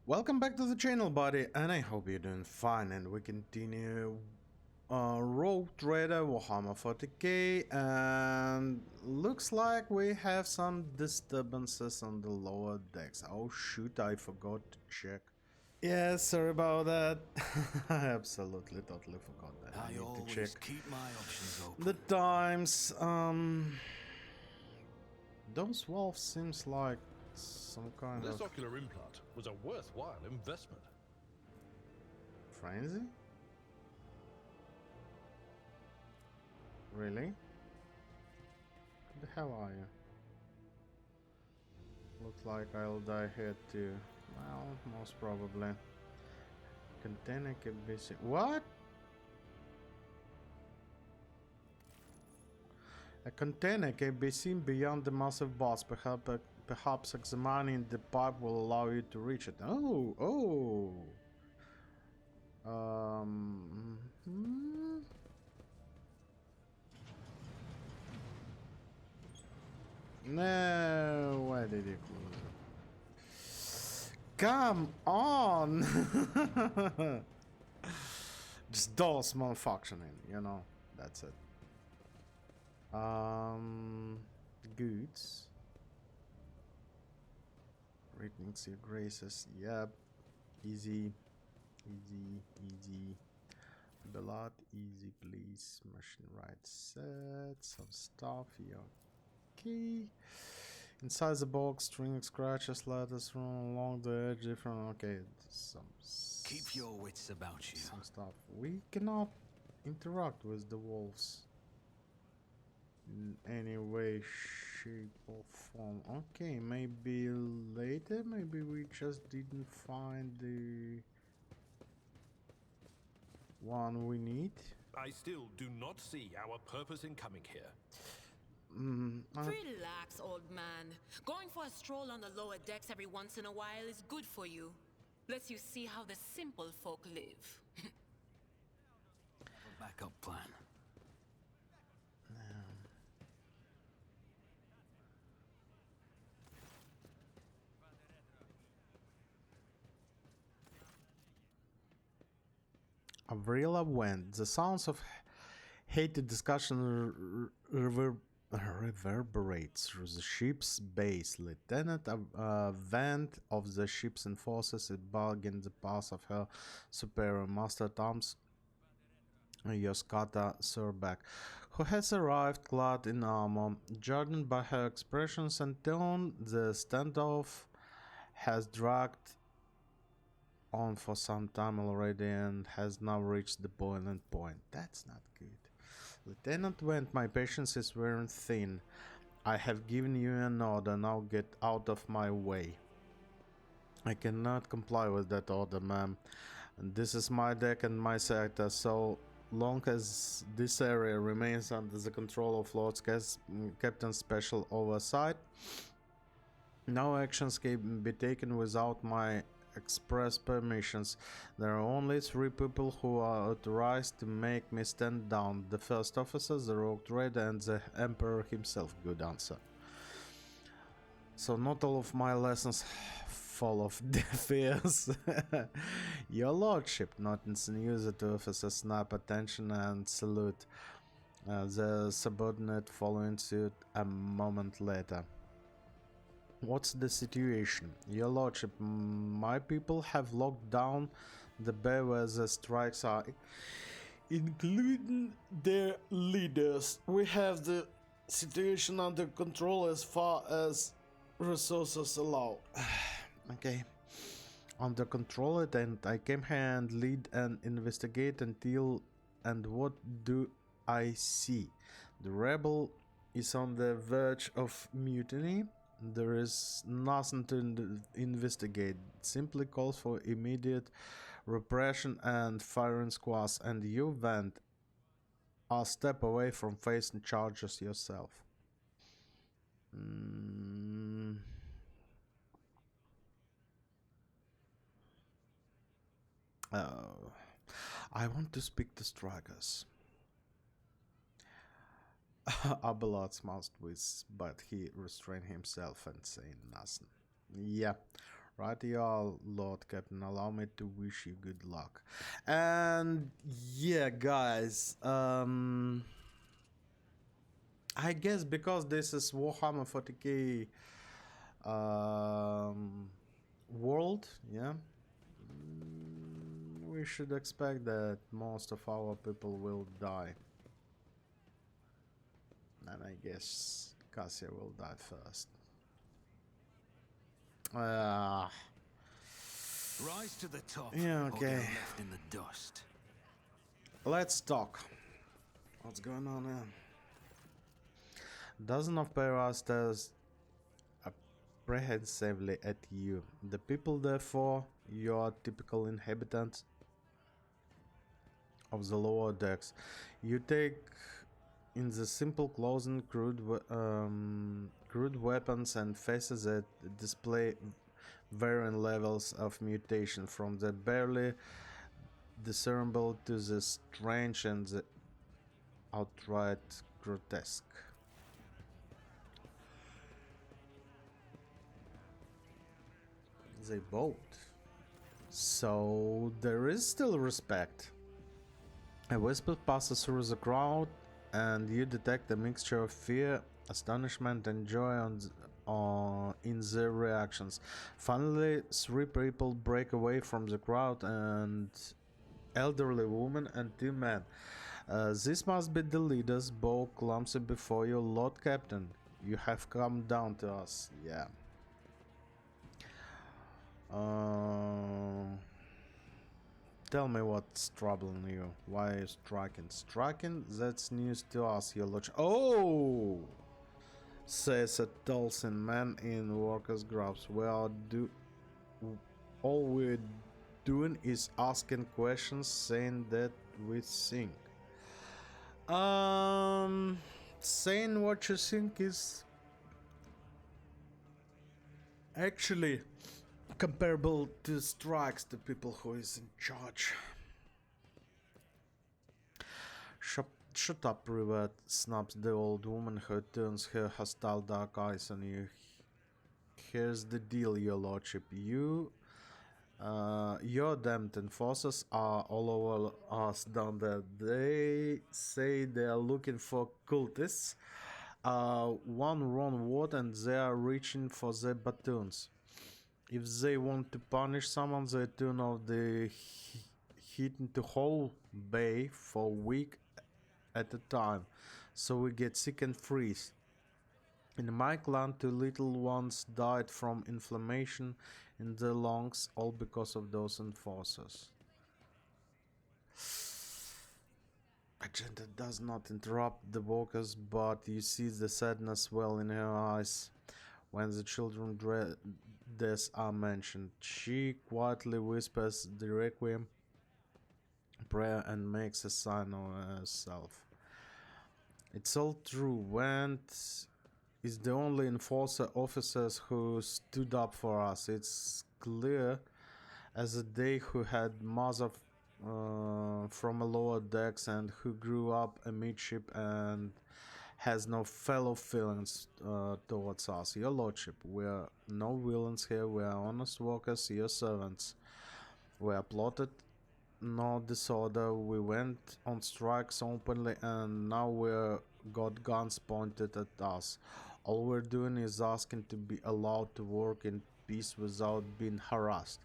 Welcome back to the channel, buddy, and I hope you're doing fine. And we continue Rogue Trader Warhammer 40k, and looks like we have some disturbances on the lower decks. Oh shoot, I forgot to check. Yeah, sorry about that. I absolutely totally forgot that. I need to check keep my options open. the times. Those wolves seems like some kind This of ocular implant was a worthwhile investment. frenzy. Really? Who the hell are you? Looks like I'll die here too. Well, most probably. Container can be seen. What? A container can be seen beyond the massive boss. Perhaps examining the pipe will allow you to reach it. Oh, oh. Hmm. No, why did you close it? Come on! Just doors malfunctioning, you know. That's it. Goods. Greetings, your graces. Yep. Easy. Easy, easy. Blood, easy, please. Machine right set. Some stuff here. Okay. Inside the box, string scratches, letters run along the edge, different. Okay, Keep your wits about you. Some stuff. We cannot interact with the wolves in any way, shape, or form. Okay, maybe later. Maybe we just didn't find the one we need. I still do not see our purpose in coming here. Relax, old man. Going for a stroll on the lower decks every once in a while is good for you. Lets you see how the simple folk live. Have a backup plan. Avrila went. The sounds of hated discussion reverberates through the ship's base. Lieutenant Vent of the ship's enforcers is bargaining the path of her superior, Master Tom's Yoskata Surback, who has arrived clad in armor. Judging by her expressions and tone, the standoff has dragged on for some time already and has now reached the boiling point. That's not good. Lieutenant Went, my patience is wearing thin. I have given you an order, now get out of my way. I cannot comply with that order, ma'am. This is my deck and my sector, so long as this area remains under the control of Lord Captain's special oversight, no actions can be taken without my express permissions. There are only 3 people who are authorized to make me stand down: the first officer, the Rogue Trader, and the Emperor himself. Good answer. So not all of my lessons fall off deaf ears. Your lordship, noticing the user to officer snap attention and salute. The subordinate following suit a moment later. What's the situation? Your lordship, my people have locked down the bay where the strikes are, including their leaders. We have the situation under control as far as resources allow. Okay. Under control it, and I came here and lead and investigate until... And what do I see? The rebel is on the verge of mutiny. There is nothing to investigate. It simply calls for immediate repression and firing squads, and you, Vent, are a step away from facing charges yourself. I want to speak to strikers. Abelard smiled with, but he restrained himself and saying nothing. Yeah, Right, y'all, Lord Captain. Allow me to wish you good luck. And yeah, guys, I guess because this is Warhammer 40k world, yeah, we should expect that most of our people will die. And I guess Cassia will die first. Rise to the top. Yeah, Or okay. get left in the dust. Let's talk. What's going on here? Dozen of Peras stares apprehensively at you. The people, therefore, you are typical inhabitants of the lower decks. You take in the simple clothing, crude weapons and faces that display varying levels of mutation, from the barely discernible to the strange and the outright grotesque. They vote. So there is still respect. A whisper passes through the crowd, and you detect a mixture of fear, astonishment, and joy in their reactions. Finally, three people break away from the crowd, and elderly woman and two men. This must be the leaders, bow clumsy before you, Lord Captain. You have come down to us, yeah. Tell me what's troubling you. Why are you striking? Striking? That's news to us, your lordship. Oh! Says a tall thin man in workers' gloves. All we're doing is asking questions, saying that we think. Saying what you think is actually comparable to strikes to people who is in charge. Shut up, Rivet, snaps the old woman who turns her hostile dark eyes on you. Here's the deal, your lordship. Your damned enforcers are all over us down there. They say they are looking for cultists. One wrong word and they are reaching for their batons. If they want to punish someone, they turn off the heat into whole bay for a week at a time, so we get sick and freeze. In my clan, 2 little ones died from inflammation in their lungs, all because of those enforcers. Agenda does not interrupt the walkers, but you see the sadness well in her eyes when the children's deaths are mentioned. She quietly whispers the requiem prayer and makes a sign of herself. It's all true. Wendt is the only enforcer officers who stood up for us. It's clear as a day who had mother from a lower decks and who grew up amidship and has no fellow feelings towards us. Your lordship, we are no villains here, we are honest workers, your servants. We are plotted no disorder, we went on strikes openly and now we're got guns pointed at us. All we're doing is asking to be allowed to work in peace without being harassed.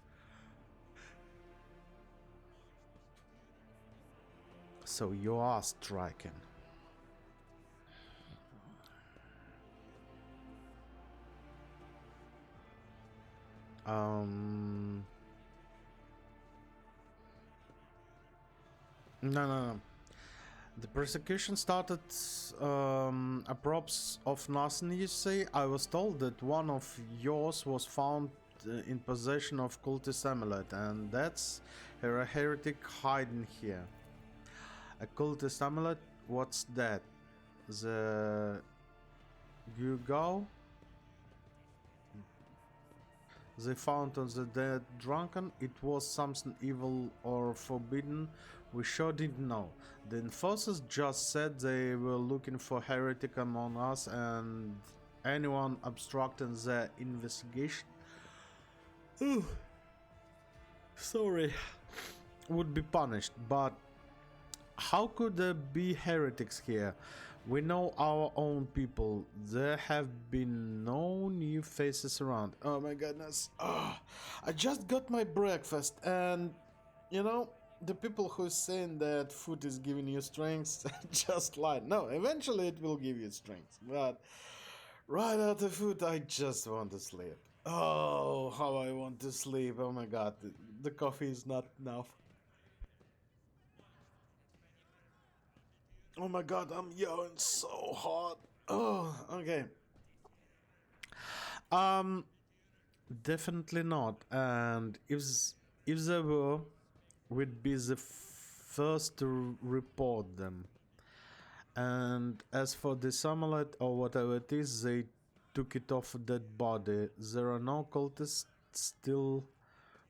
So you are striking. No. The persecution started approx of nothing, you say? I was told that one of yours was found in possession of cultist amulet, and that's a heretic hiding here. A cultist amulet? What's that? The Gugao? They found on the dead drunken? It was something evil or forbidden? We sure didn't know. The enforcers just said they were looking for heretic among us and anyone obstructing their investigation. Sorry, would be punished, but how could there be heretics here? We know our own people. There have been no new faces around. Oh my goodness. I just got my breakfast, and you know, the people who saying that food is giving you strength just lied. No, eventually it will give you strength, but right after food I just want to sleep. Oh, how I want to sleep. Oh my god, the coffee is not enough. Oh my god, I'm yelling so hard. Oh, okay. Um, Definitely not. And if there were, we'd be the first to report them. And as for this amulet or whatever it is, they took it off a dead body. There are no cultists still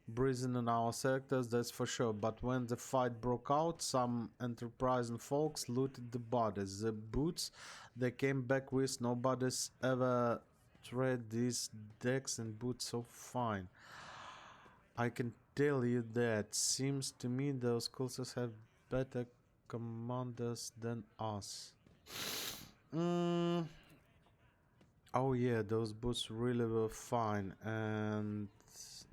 breathing in our sectors, that's for sure. But when the fight broke out, some enterprising folks looted the bodies. The boots they came back with, nobody's ever tread these decks and boots so fine. I can tell you that. Seems to me those cultists have better commanders than us. Mm. Oh yeah, those boots really were fine, and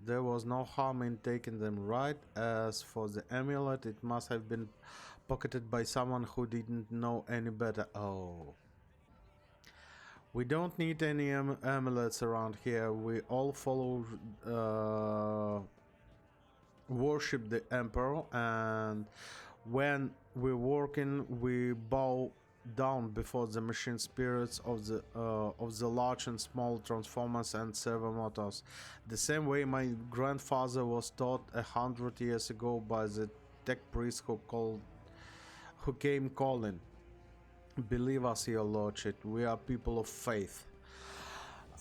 there was no harm in taking them, right? As for the amulet, it must have been pocketed by someone who didn't know any better. Oh. We don't need any amulets around here. We all follow, worship the emperor, and when we're working, we bow down before the machine spirits of the large and small transformers and servo motors, the same way my grandfather was taught 100 years ago by the tech priest who came calling. Believe us, your lordship, we are people of faith.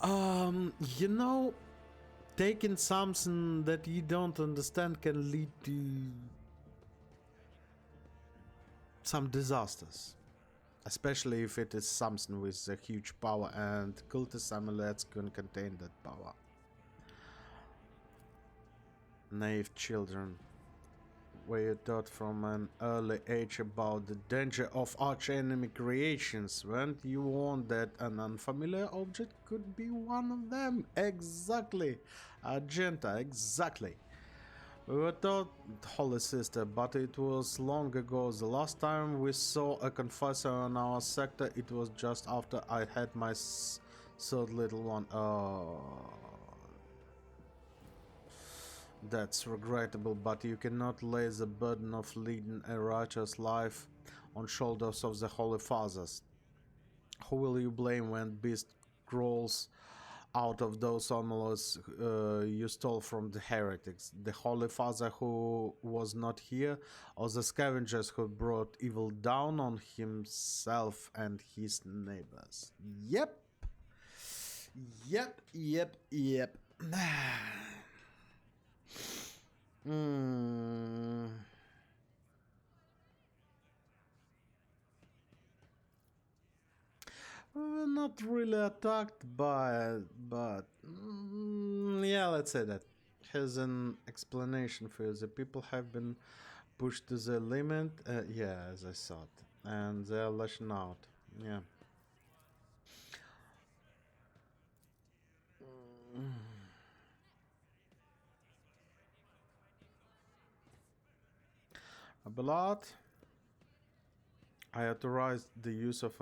You know, taking something that you don't understand can lead to some disasters, especially if it is something with a huge power, and cultist amulets can contain that power. Naive children, were you taught from an early age about the danger of archenemy creations? Weren't you warned that an unfamiliar object could be one of them? Exactly, Argenta, exactly. We were taught, Holy Sister, but it was long ago. The last time we saw a confessor in our sector, it was just after I had my third little one. Oh, that's regrettable, but you cannot lay the burden of leading a righteous life on shoulders of the Holy Fathers. Who will you blame when beast crawls out of those amulets you stole from the heretics? The Holy Father who was not here, or the scavengers who brought evil down on himself and his neighbors? Yep. Yep. Hmm. We're not really attacked by it, but yeah, let's say that. Has an explanation for you. The people have been pushed to the limit, yeah, as I thought, and they're lashing out. Yeah. Blood. I authorized the use of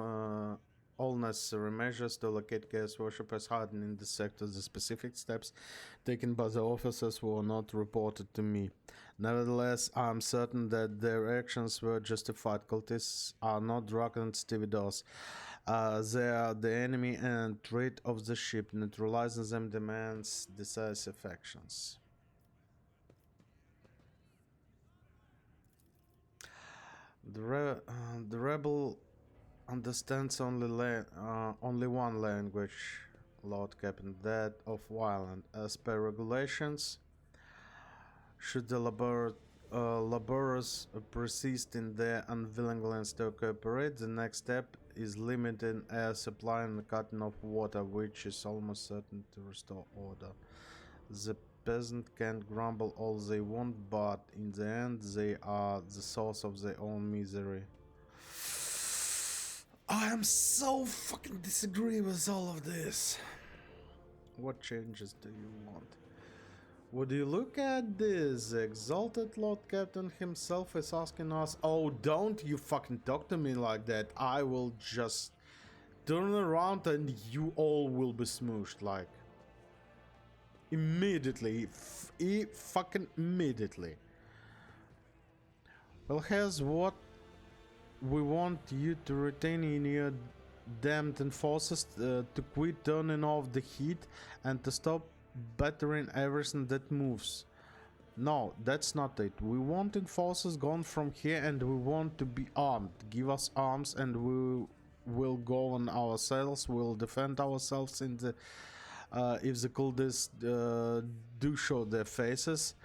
all necessary measures to locate gas worshippers hiding in the sector. The specific steps taken by the officers were not reported to me. Nevertheless, I am certain that their actions were justified. Cultists are not drug and stevedores. They are the enemy and threat of the ship. Neutralizing them demands decisive actions. The rebel understands only one language, Lord Captain, that of violence. As per regulations, should the laborers persist in their unwillingness to cooperate, the next step is limiting air supply and cutting off water, which is almost certain to restore order. The peasants can grumble all they want, but in the end they are the source of their own misery. I am so fucking disagree with all of this. What changes do you want? Would you look at this? The exalted Lord Captain himself is asking us. Oh, don't you fucking talk to me like that. I will just turn around and you all will be smooshed, like immediately. Fucking immediately. Well, here's what we want you to retain in your damned enforcers, to quit turning off the heat and to stop battering everything that moves. No, that's not it. We want enforcers gone from here and we want to be armed. Give us arms and we will go on ourselves. We'll defend ourselves in the if the cultists do show their faces.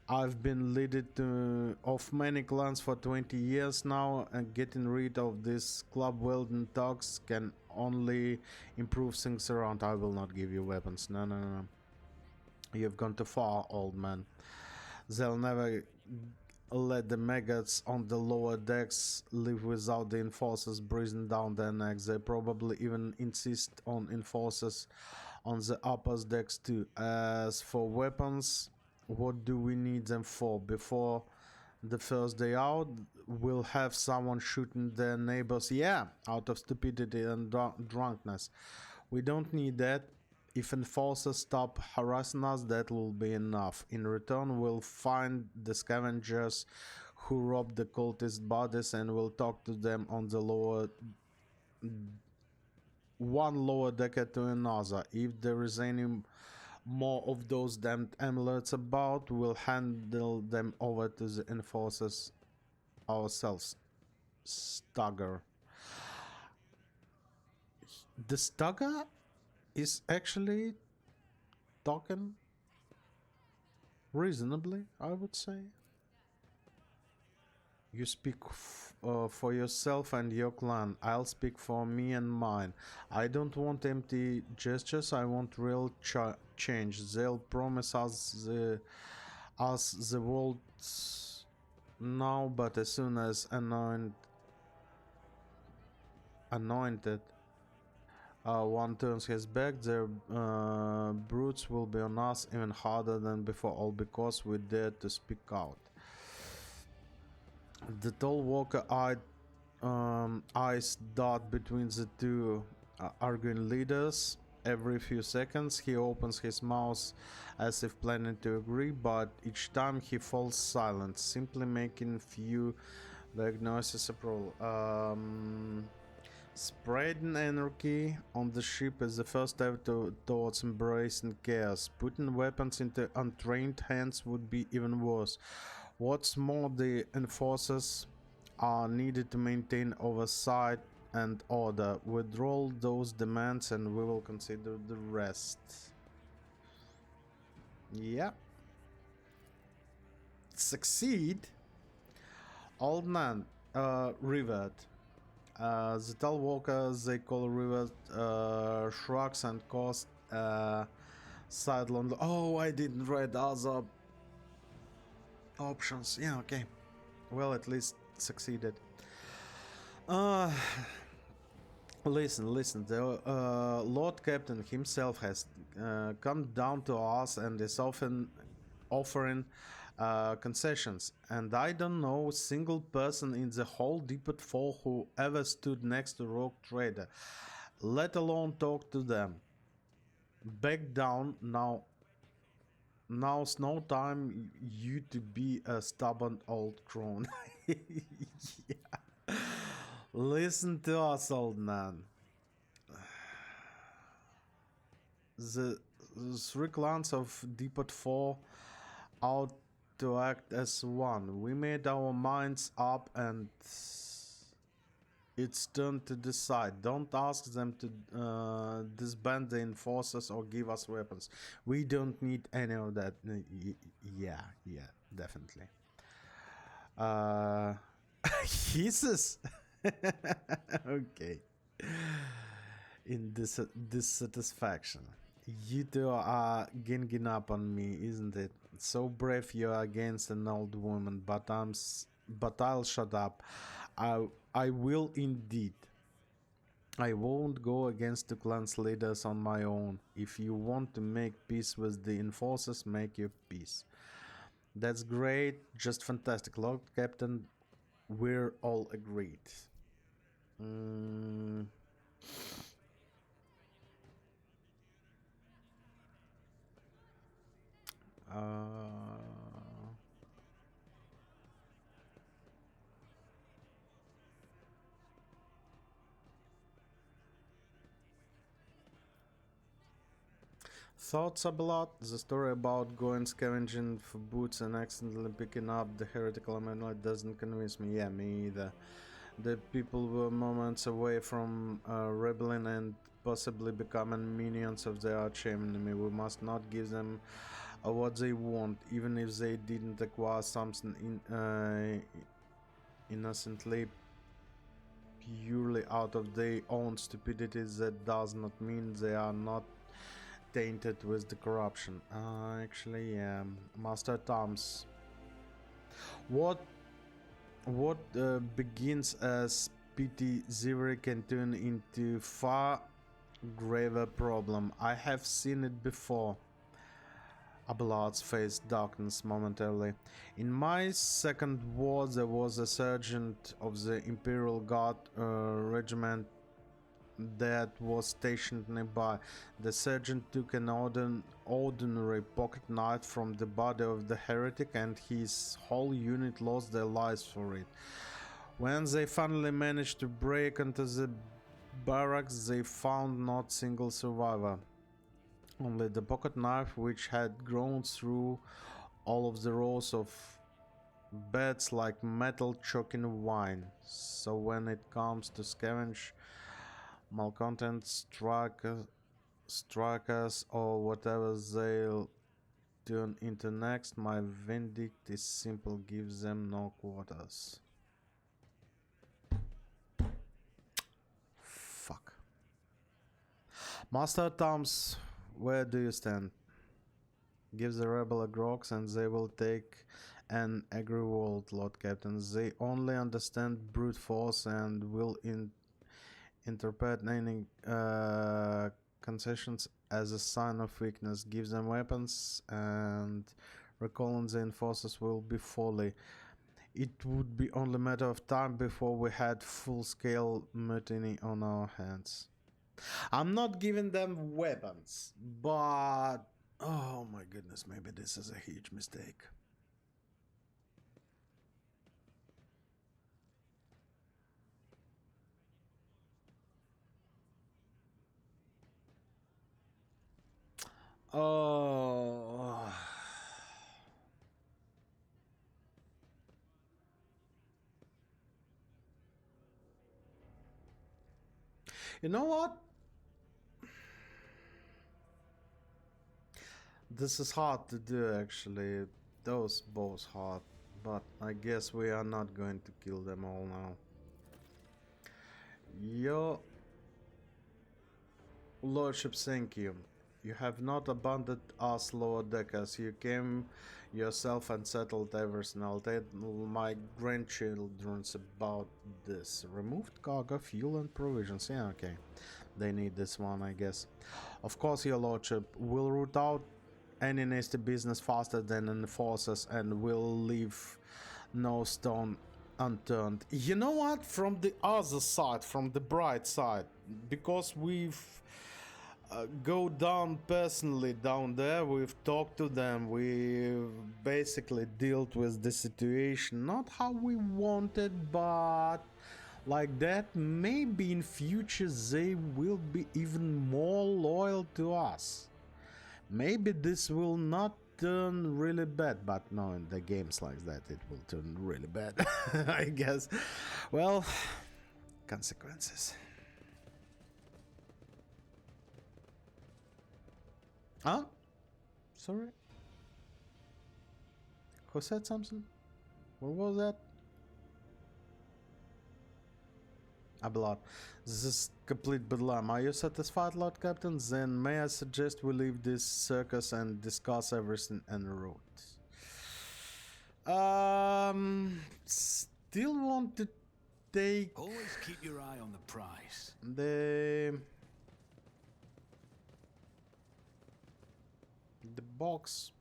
I've been leading of many clans for 20 years now, and getting rid of these club wielding thugs can only improve things around. I will not give you weapons. No, no, no. You've gone too far, old man. They'll never let the maggots on the lower decks live without the enforcers breathing down their necks. They probably even insist on enforcers on the upper decks too. As for weapons, what do we need them for? Before the first day out, we'll have someone shooting their neighbors, yeah, out of stupidity and drunkenness. We don't need that. If enforcers stop harassing us, that will be enough. In return, we'll find the scavengers who robbed the cultist bodies and we'll talk to them on the one lower decker to another. If there is any more of those damned amulets about, we'll handle them over to the enforcers ourselves. Stagger. The Stagger is actually talking reasonably, I would say. You speak for yourself and your clan. I'll speak for me and mine. I don't want empty gestures. I want real change. They'll promise us the world now, but as soon as anointed one turns his back, their brutes will be on us even harder than before, all because we dared to speak out. The tall walker eyes dart between the two arguing leaders. Every few seconds he opens his mouth as if planning to agree, but each time he falls silent, simply making few vague noises approval. Spreading anarchy on the ship is the first step towards embracing chaos. Putting weapons into untrained hands would be even worse. What's more, the enforcers are needed to maintain oversight and order. Withdraw those demands and we will consider the rest. Yeah. Succeed? Old man, revert. The tall walker they call River shrugs and casts sidelong. Oh, I didn't read other options. Yeah, okay. Well, at least succeeded. Listen. The Lord Captain himself has come down to us and is often offering concessions, and I don't know a single person in the whole Depot 4 who ever stood next to Rogue Trader, let alone talk to them. Back down now. Now's no time you to be a stubborn old crone. Yeah. Listen to us, old man. The 3 clans of Depot 4 out to act as one. We made our minds up and it's turn to decide. Don't ask them to disband the enforcers or give us weapons. We don't need any of that. Yeah, definitely. Hisses. Okay. In dissatisfaction. You two are ganging up on me, isn't it? So brave you are against an old woman, but but I'll shut up. I will indeed. I won't go against the clan's leaders on my own. If you want to make peace with the enforcers, make your peace. That's great, just fantastic, Lord Captain. We're all agreed. Mm, uh, Thoughts, Abelard? The story about going scavenging for boots and accidentally picking up the heretical amulet doesn't convince me. Yeah, me either. The people were moments away from rebelling and possibly becoming minions of the arch enemy. We must not give them what they want, even if they didn't acquire something innocently, purely out of their own stupidity. That does not mean they are not tainted with the corruption. Actually, yeah. Master Tom's. What begins as pity Zivri can turn into far graver problem. I have seen it before. Abelard's face darkens momentarily. In my second war, there was a sergeant of the Imperial Guard regiment that was stationed nearby. The sergeant took an ordinary pocket knife from the body of the heretic, and his whole unit lost their lives for it. When they finally managed to break into the barracks, they found not a single survivor. Only the pocket knife, which had grown through all of the rows of beds like metal choking wine. So when it comes to scavenge, malcontent strikers or whatever they'll turn into next, my verdict is simple: give them no quarters. Fuck. Master Toms, where do you stand? Give the rebel a grox and they will take an angry world, Lord Captain. They only understand brute force and will interpret any concessions as a sign of weakness. Give them weapons and recalling the enforcers will be folly. It would be only a matter of time before we had full-scale mutiny on our hands. I'm not giving them weapons, but oh my goodness, maybe this is a huge mistake. Oh. You know what? This is hard to do actually. Those both hard. But I guess we are not going to kill them all now. Your Lordship, thank you. You have not abandoned us lower deckers. You came yourself and settled everything. I'll tell my grandchildren about this. Removed cargo, fuel and provisions. Yeah, okay. They need this one, I guess. Of course, your Lordship. We'll root out any nasty business faster than enforcers and we'll leave no stone unturned. You know what? From the other side, from the bright side, because we've go down personally down there, we've talked to them, we've basically dealt with the situation, not how we wanted, but like that, maybe in future they will be even more loyal to us. Maybe this will not turn really bad, but no, in the games like that it will turn really bad. I guess. Well, consequences. Huh? Sorry? Who said something? What was that? Abelard. This is complete bedlam. Are you satisfied, Lord Captain? Then may I suggest we leave this circus and discuss everything en route. Still want to take Always keep your eye on the prize. the box,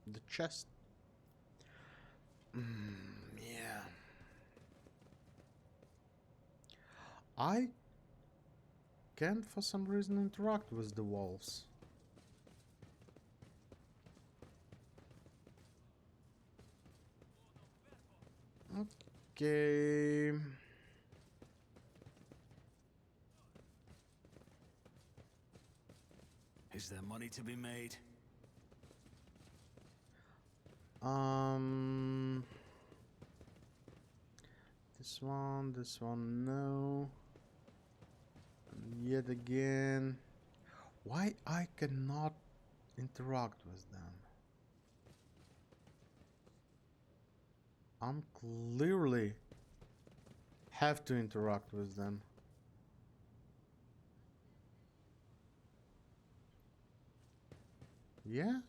the chest. Yeah. I can't for some reason interact with the wolves. Okay. Is there money to be made? This one, no. And yet again. Why I cannot interact with them? I'm clearly have to interact with them. Yeah?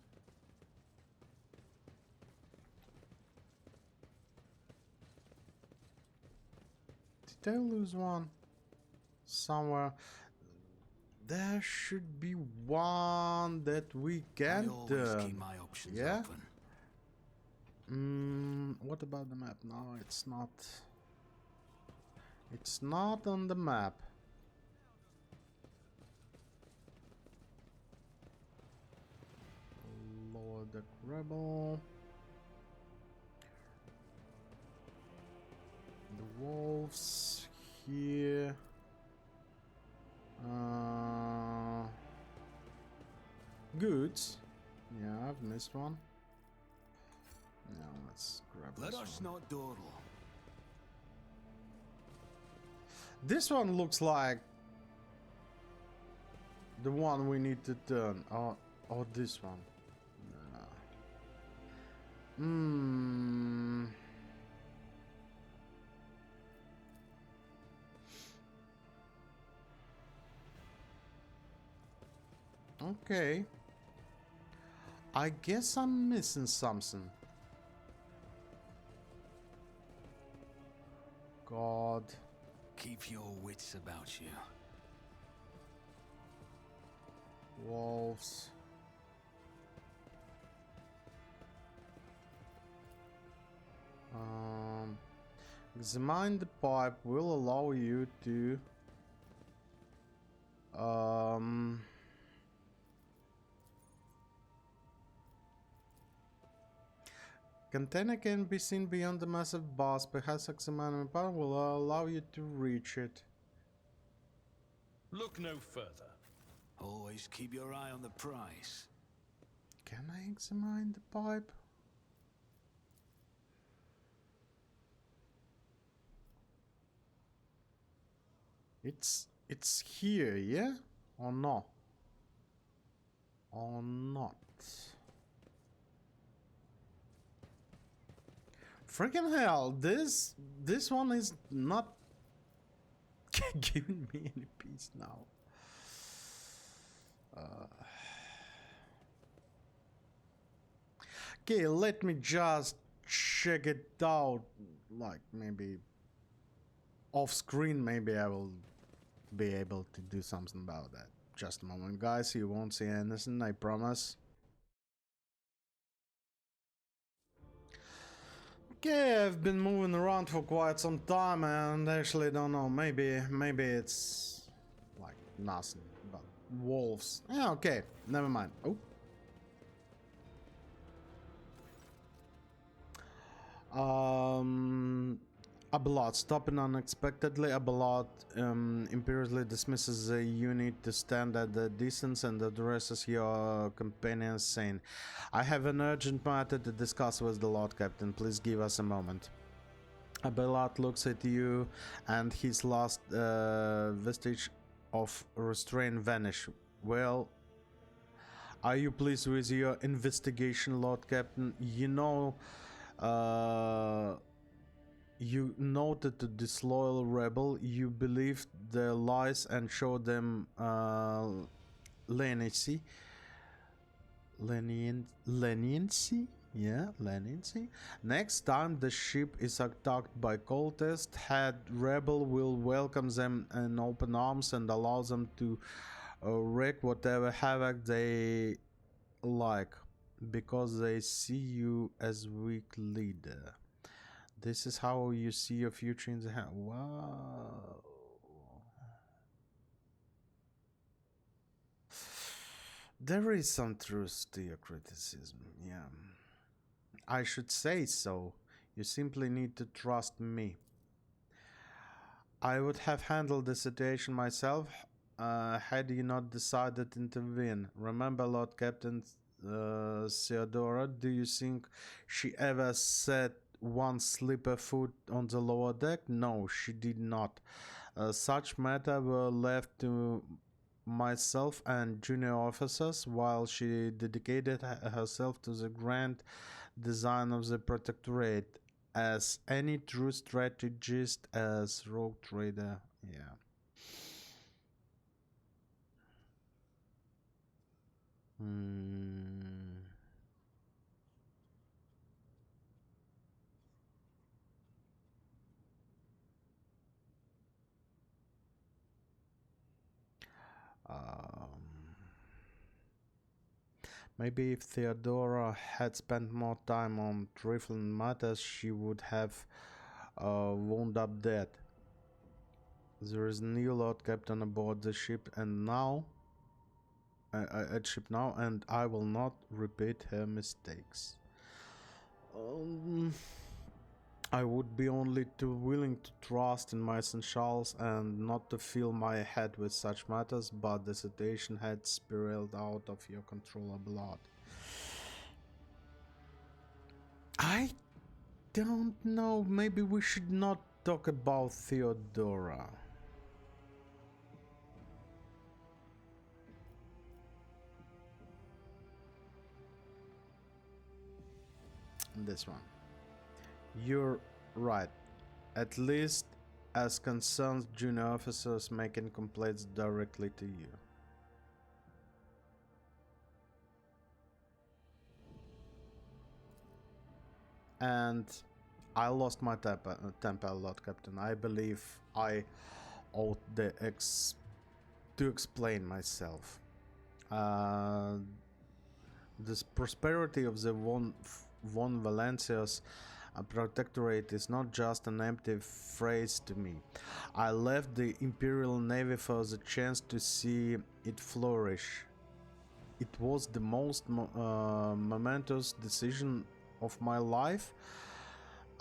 Did I lose one? Somewhere. There should be one that we can I always keep my options yeah? open. What about the map? No, it's not. It's not on the map. Lower deck rebel. The wolves here. Goods. Yeah, I've missed one. Now let's grab Let this us one. not dawdle. This one looks like the one we need to turn. Or this one. No. Okay. I guess I'm missing something. God. Keep your wits about you. Wolves. Examine the pipe will allow you to container can be seen beyond the massive boss. Perhaps examining the pipe will allow you to reach it. Look no further. Always keep your eye on the prize. Can I examine the pipe? It's here, yeah? Or no? Or not? Freaking hell, this one is not giving me any peace now. Okay, let me just check it out. Like maybe off screen, maybe I will be able to do something about that. Just a moment, guys. You won't see anything, I promise. Okay, I've been moving around for quite some time and actually don't know. Maybe it's like nothing. But wolves. Yeah, okay. Never mind. Oh. Abelard stopping unexpectedly. Abelard imperiously dismisses the unit to stand at the distance and addresses your companions, saying, "I have an urgent matter to discuss with the Lord Captain. Please give us a moment." Abelard looks at you, and his last vestige of restraint vanish. Well, are you pleased with your investigation, Lord Captain? You know, You noted the disloyal rebel, you believed their lies and showed them leniency. Leniency? Yeah, leniency. Next time the ship is attacked by cultists, head rebel will welcome them in open arms and allow them to wreak whatever havoc they like, because they see you as weak leader. This is how you see your future in the hand. Wow. There is some truth to your criticism, yeah. I should say so. You simply need to trust me. I would have handled the situation myself had you not decided to intervene. Remember Lord Captain Theodora? Do you think she ever set one slipper foot on the lower deck? No, she did not. Such matters were left to myself and junior officers, while she dedicated herself to the grand design of the Protectorate as any true strategist, as rogue trader. Yeah. Hmm. Um, Maybe if Theodora had spent more time on trifling matters, she would have wound up dead. There is a new Lord Captain aboard the ship, and now at ship now, and I will not repeat her mistakes. Um, I would be only too willing to trust in my essentials and not to fill my head with such matters, but the situation had spiraled out of your control a lot. I don't know, maybe we should not talk about Theodora. This one. You're right. At least as concerns junior officers making complaints directly to you. And I lost my temper a lot, Captain. I believe I ought to explain myself. Uh, this prosperity of the von Valencia's protectorate is not just an empty phrase to me. I left the Imperial Navy for the chance to see it flourish. It was the most momentous decision of my life.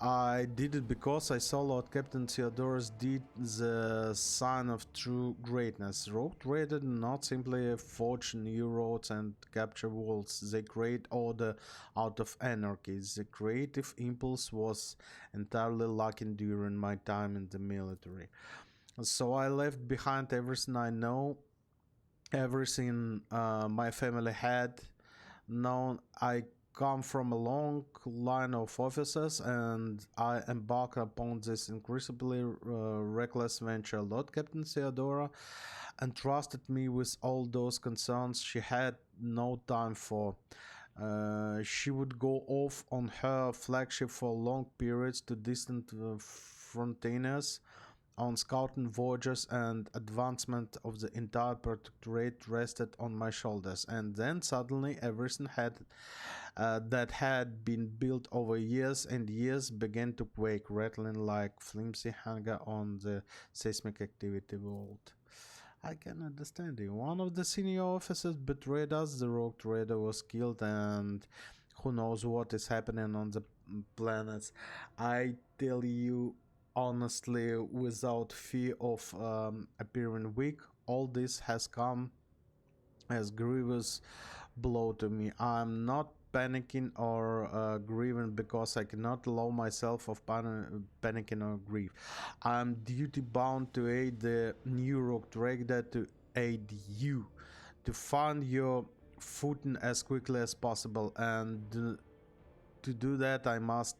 I did it because I saw Lord Captain Theodorus did the sign of true greatness. Rogue Trader not simply forge new roads and capture worlds, they create order out of anarchy. The creative impulse was entirely lacking during my time in the military. So I left behind everything I know, everything my family had known. I come from a long line of officers, and I embark upon this increasingly reckless venture. Lord Captain Theodora entrusted me with all those concerns she had no time for. She would go off on her flagship for long periods to distant frontiers on scouting voyages, and advancement of the entire protectorate rested on my shoulders. And then suddenly everything that had been built over years and years began to quake, rattling like flimsy hanger on the seismic activity vault. I can understand you. One of the senior officers betrayed us, the rogue trader was killed, and who knows what is happening on the planets. I tell you honestly, without fear of appearing weak, all this has come as grievous blow to me. I'm not panicking or grieving because I cannot allow myself of panicking or grief. I'm duty bound to aid the new rogue trader, to aid you, to find your footing as quickly as possible, and to do that I must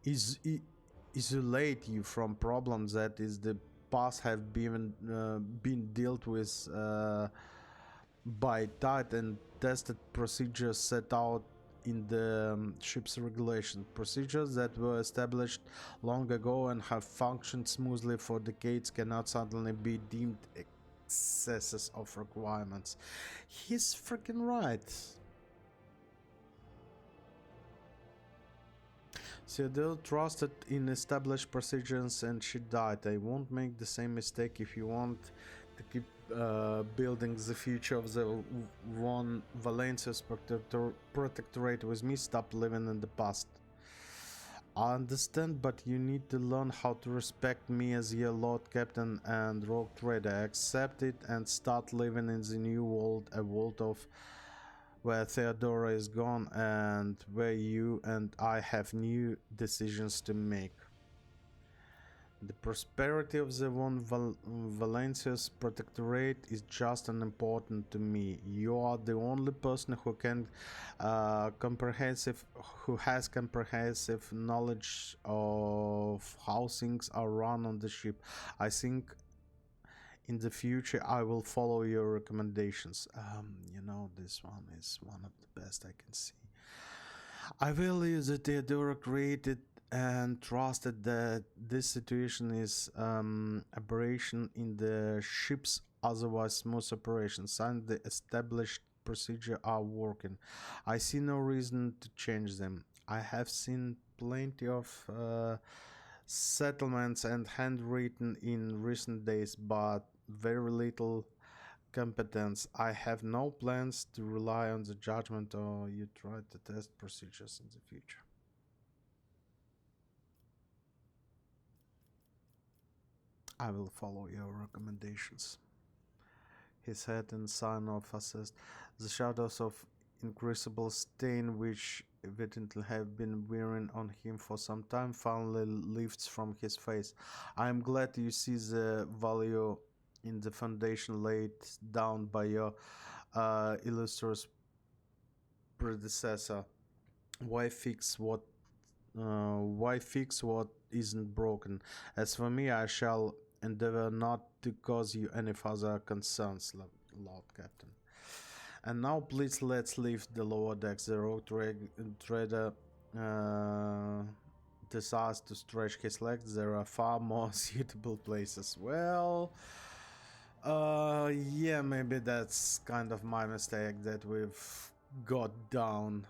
isolate you from problems that is the past have been dealt with by tight and tested procedures set out in the ship's regulation, procedures that were established long ago and have functioned smoothly for decades cannot suddenly be deemed excesses of requirements. He's freaking right. Theodore trusted in established procedures and she died. I won't make the same mistake. If you want to keep building the future of the Von Valencia's protectorate with me, stop living in the past. I understand, but you need to learn how to respect me as your Lord Captain and Rogue Trader. Accept it and start living in the new world, a world of where Theodora is gone and where you and I have new decisions to make. The prosperity of the Von Valencia's protectorate is just as important to me. You are the only person who can who has comprehensive knowledge of how things are run on the ship. I think in the future I will follow your recommendations. You know, this one is one of the best I can see. I value that Theodora created and trusted that this situation is aberration in the ship's otherwise smooth operations and the established procedure are working. I see no reason to change them. I have seen plenty of settlements and handwritten in recent days, but very little competence. I have no plans to rely on the judgment or you try to test procedures in the future. I will follow your recommendations. His head and sign of assist. The shadows of increasable stain which evidently have been wearing on him for some time finally lifts from his face. I am glad you see the value in the foundation laid down by your illustrious predecessor. Why fix what isn't broken? As for me, I shall endeavor not to cause you any further concerns, Lord Captain. And now please let's leave the lower decks. The rogue trader decides to stretch his legs. There are far more suitable places. Well, yeah, maybe that's kind of my mistake that we've got down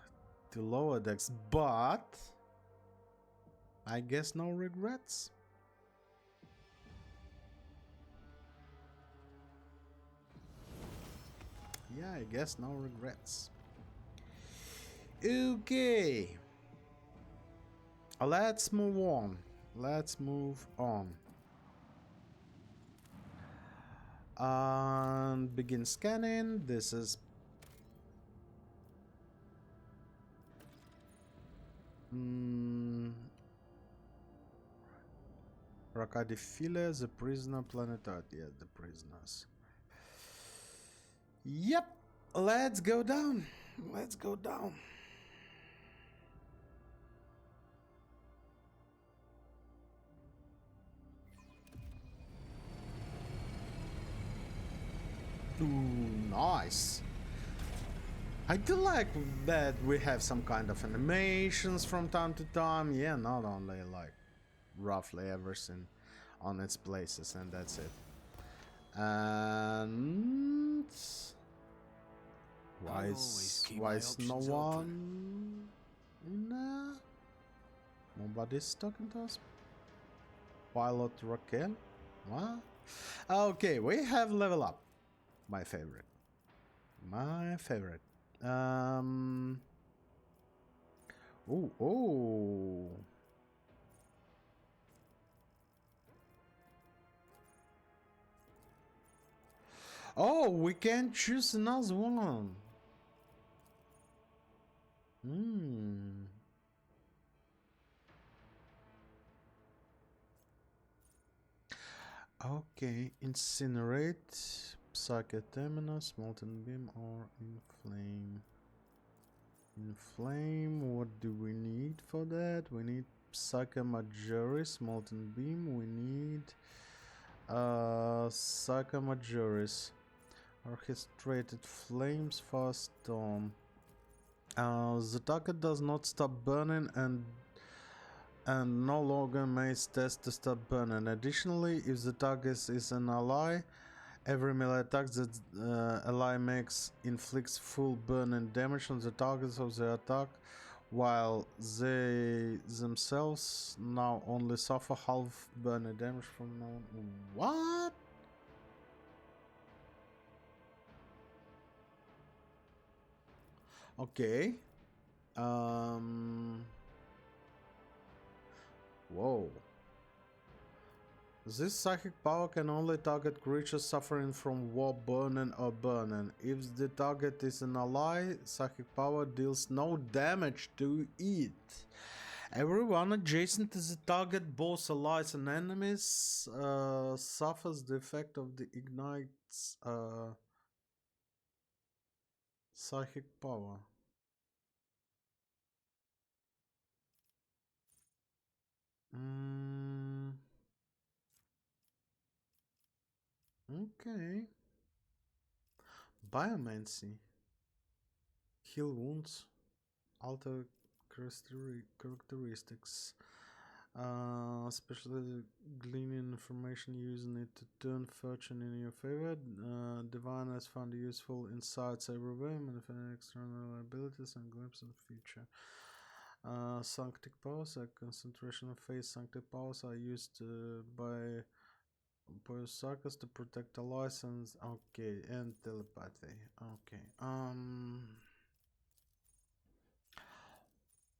to lower decks, but I guess no regrets. Yeah, I guess no regrets. Okay. Let's move on. Let's move on. And begin scanning. This is Rakadifile, the prisoner planet Earth. Yeah, the prisoners. Yep, let's go down. Let's go down. Ooh, nice. I do like that we have some kind of animations from time to time. Yeah, not only like roughly everything on its places, and that's it. And why is no one in there? Nobody's talking to us. Pilot Raquel? What? Okay, we have level up. My favorite. My favorite. Oh. Oh, we can choose another one. Okay, incinerate, Psychoterminus, molten beam, or inflame. Inflame, what do we need for for that. We need Psycho Majoris, Molten Beam. We need Psycho Majoris. Orchestrated Flames, Fast Storm. The target does not stop burning and no longer makes test to stop burning. Additionally, if the target is an ally, every melee attack that ally makes inflicts full burning damage on the targets of the attack, while they themselves now only suffer half burning damage from now on. What? Okay. Whoa. This psychic power can only target creatures suffering from war, burning, or burning. If the target is an ally, psychic power deals no damage to it. Everyone adjacent to the target, both allies and enemies, suffers the effect of the ignite's psychic power. Okay. Biomancy. Heal wounds. Alter characteristics. Especially gleaning information, using it to turn fortune in your favor. Divine has found useful insights everywhere, manifesting external abilities and glimpses of the future. Sanctic powers, concentration of faith. Sanctic powers are used by Sarkas to protect allies and okay, and telepathy. Okay.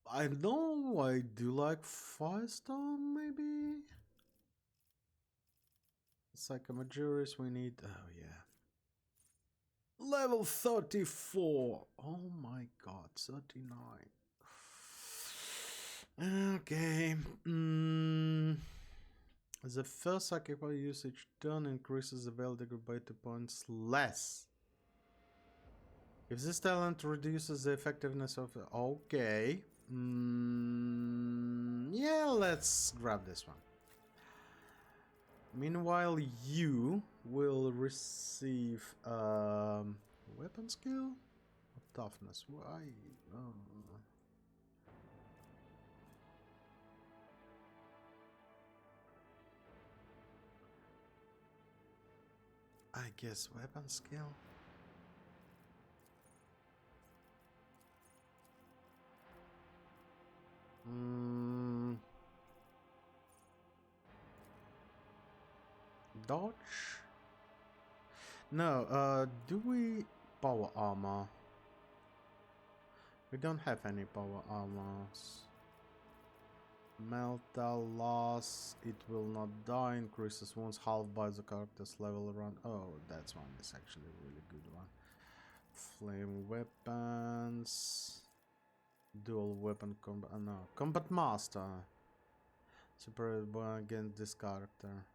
I know I do like Firestorm, maybe? Psychomajuris we need. Oh, yeah. Level 34. Oh my god, 39. Okay. The first psychic power usage turn increases the value by 2 points less. If this talent reduces the effectiveness of. Okay. Yeah, let's grab this one. Meanwhile, you will receive weapon skill or toughness. Why? I guess weapon skill. Dodge? No, do we power armor? We don't have any power armors. Metal loss, it will not die, increases wounds half by the character's level around. Oh, that's one is actually a really good one. Flame weapons. Dual weapon combat. No, combat master. Separated by against this character.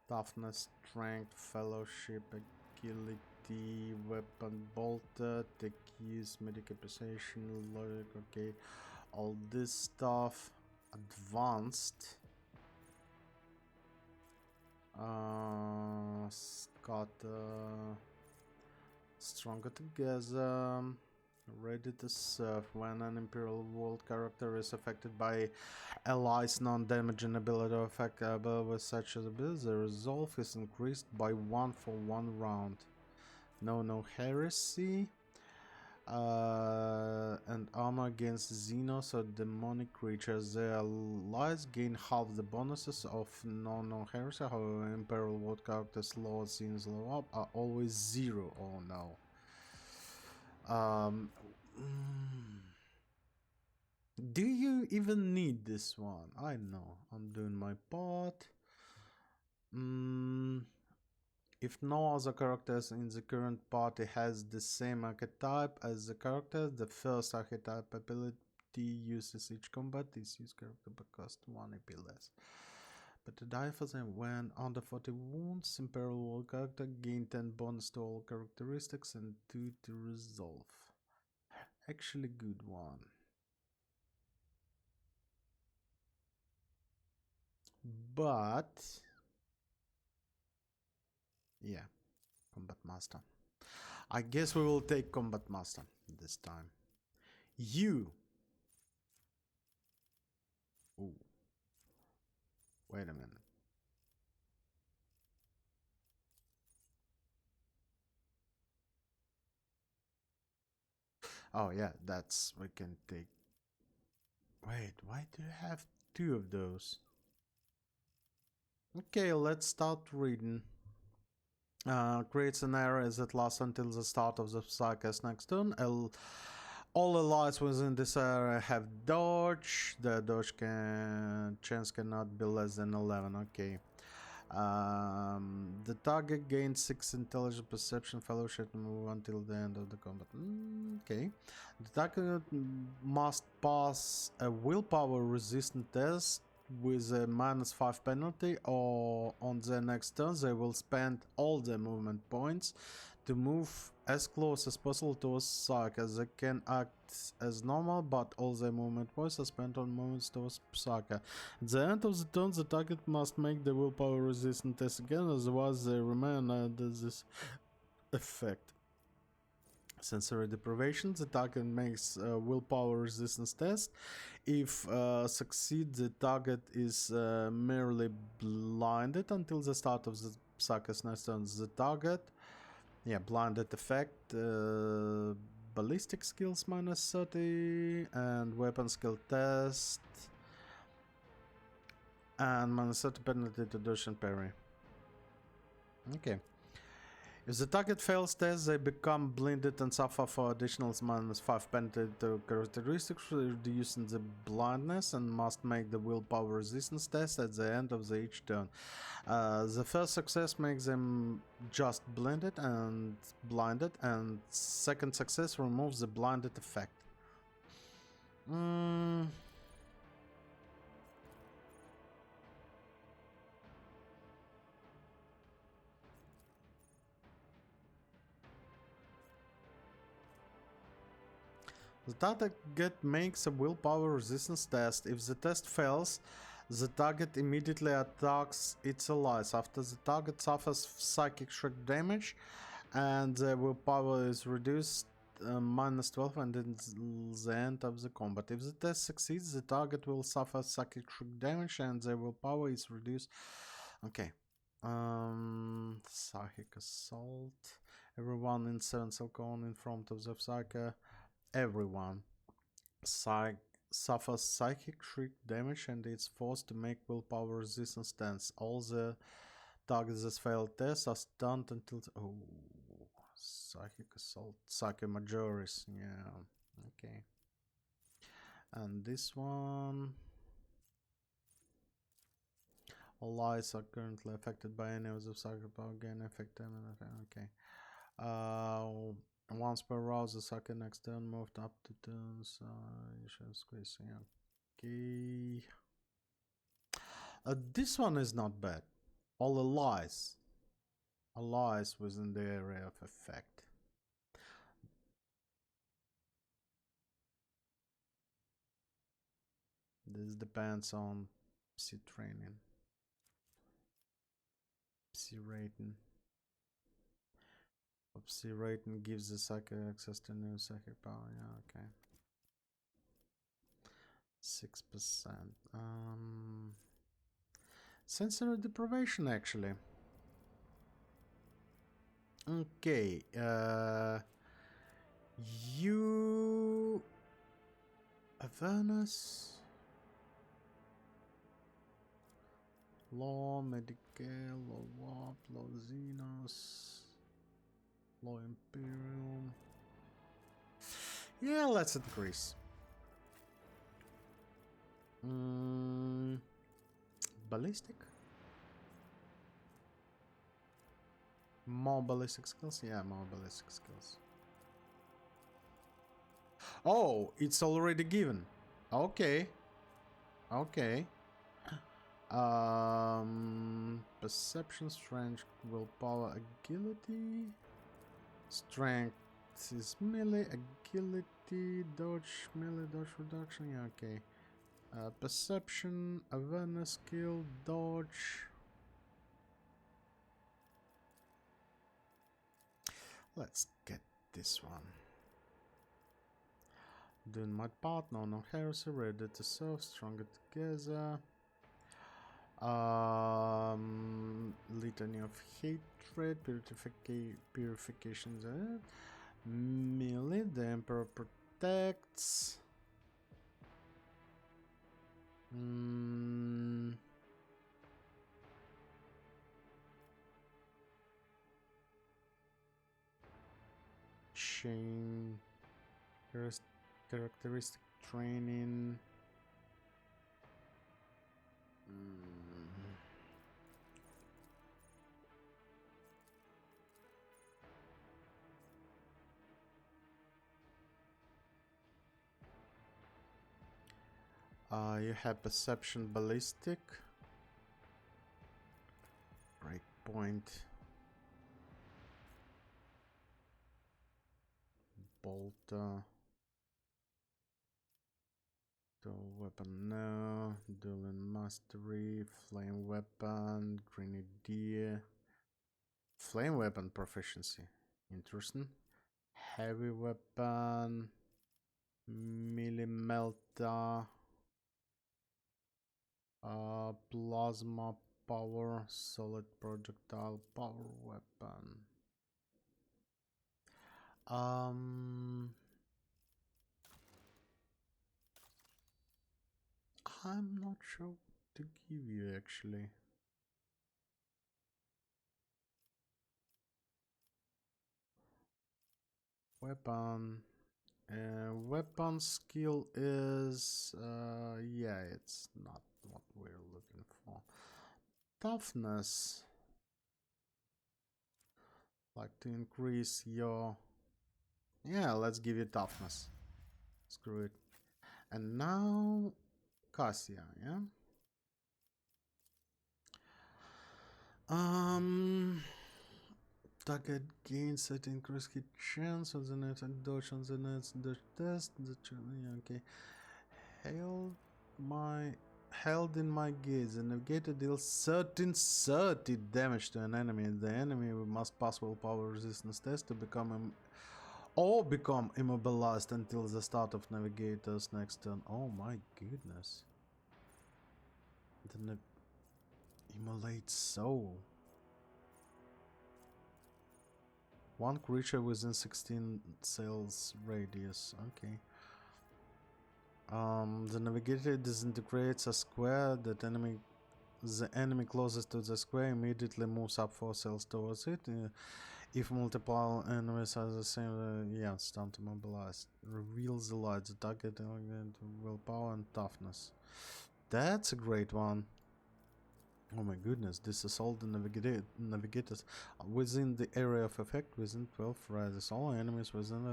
Toughness, strength, fellowship, agility, weapon bolted, take use, medical precision, logic, okay. All this stuff. Advanced. Scatter. Stronger together. Ready to serve. When an Imperial World character is affected by allies' non-damaging ability or effect with such as ability, the resolve is increased by 1 for 1 round. No heresy. And armor against Xenos or demonic creatures. The allies gain half the bonuses of no heresy. However, Imperial World characters lower Xenos level up are always 0. Oh no. Do you even need this one? I know. I'm doing my part. If no other characters in the current party has the same archetype as the character, the first archetype ability uses each combat. This use character but cost 1 AP less. But to die for them when under 40 wounds, Imperial World character gain 10 bonus to all characteristics and 2 to resolve. Actually good one. But yeah, Combat Master. I guess we will take Combat Master this time. You. Ooh. Wait a minute. Oh yeah, that's we can take. Wait, why do you have two of those? Okay, let's start reading. Creates an area that lasts until the start of the cycle's next turn. All allies within this area have dodge. The dodge chance cannot be less than 11. Okay. The target gains 6 intelligence, perception, fellowship, and move until the end of the combat. Okay. The target must pass a willpower resistant test with a -5 penalty, or on their next turn they will spend all their movement points to move as close as possible to a Psyker. They can act as normal, but all their movement points are spent on movements towards Psyker. At the end of the turn, the target must make the willpower resistance test again, otherwise they remain under this effect. Sensory deprivation, the target makes a willpower resistance test. If succeed, the target is merely blinded until the start of the Psyker's next turn. The target, blinded effect, ballistic skills -30, and weapon skill test, and -30 penalty to dodge and parry. Okay. If the target fails test, they become blinded and suffer for additional -5 penalty to characteristics, reducing the blindness, and must make the willpower resistance test at the end of each turn. The first success makes them just blinded, and second success removes the blinded effect. The target makes a willpower resistance test. If the test fails, the target immediately attacks its allies. After the target suffers psychic shock damage and the willpower is reduced -12 until the end of the combat. If the test succeeds, the target will suffer psychic shock damage and the willpower is reduced. Okay. Psychic assault. Everyone in 7 cell cone in front of the psychic. Everyone suffers psychic shriek damage and is forced to make willpower resistance stance. All the targets that fail tests are stunned until psychic assault, psychic majoris, yeah, okay. And this one, allies are currently affected by any of the psychic power gain effect. Okay. Once per round, the sucker next turn moved up to turns. You should squeeze. Yeah. Okay. This one is not bad. All allies. Allies within the area of effect. This depends on PC training. PC rating. PC rating gives the sucker access to new psychic power. Yeah, okay. 6%. Sensory deprivation, actually. Okay. You awareness. Law, medical, law warp, law xenos, law imperium. Yeah, let's increase. Ballistic? More ballistic skills? Yeah, more ballistic skills. Oh, it's already given. Okay. Okay. Perception, strength, willpower, agility. Strength is melee, agility, dodge, melee, dodge reduction. Yeah, okay. Perception, awareness skill, dodge. Let's get this one. Doing my part, no heresy, ready to serve, stronger together. Litany of hatred, purifications, melee, the Emperor protects. Chain, characteristic training. You have perception ballistic. Break point. Bolter. Dual weapon, no. Dueling mastery. Flame weapon. Grenadier. Flame weapon proficiency. Interesting. Heavy weapon. Melee melter. Plasma power. Solid projectile power weapon. I'm not sure what to give you actually. Weapon. Weapon skill is yeah, it's not what we're looking for. Toughness. Like to increase your, yeah, let's give you toughness. Screw it. And now Cassia, yeah. Target gains at increased hit chance of the net and dodge on the net's dodge test. Yeah, okay. Held in my gaze, the navigator deals 30 damage to an enemy. The enemy must pass willpower resistance test to become immobilized until the start of navigator's next turn. Oh my goodness. The immolate soul. One creature within 16 sails radius. Okay. The navigator disintegrates a square that the enemy closest to the square immediately moves up 4 sails towards it. If multiple enemies are the same, yeah, it's time to mobilize. Reveals the light, the target, willpower and toughness. That's a great one. Oh my goodness, this is all the navigators within the area of effect within 12 radius. All enemies within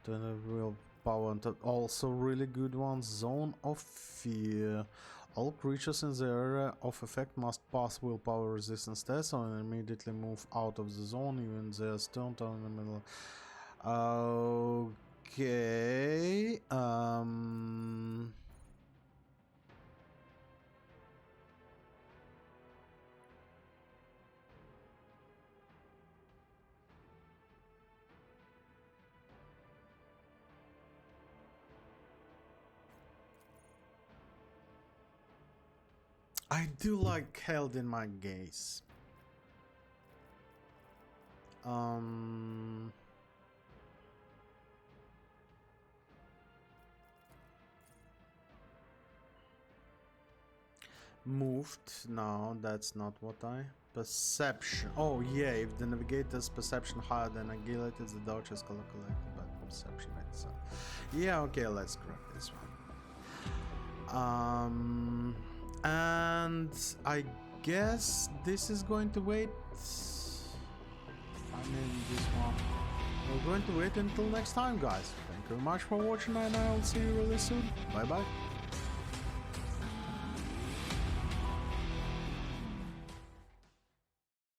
the willpower, and also really good one. Zone of fear. All creatures in the area of effect must pass willpower resistance test and immediately move out of the zone, even their turn in the middle. Okay. I do like held in my gaze. Moved. No, that's not what I. Perception. Oh yeah, if the navigator's perception higher than agility, the dodge is calculated by perception itself. Yeah, okay, let's grab this one. And I guess this is going to wait. I mean, this one. We're going to wait until next time, guys. Thank you very much for watching, and I'll see you really soon. Bye bye.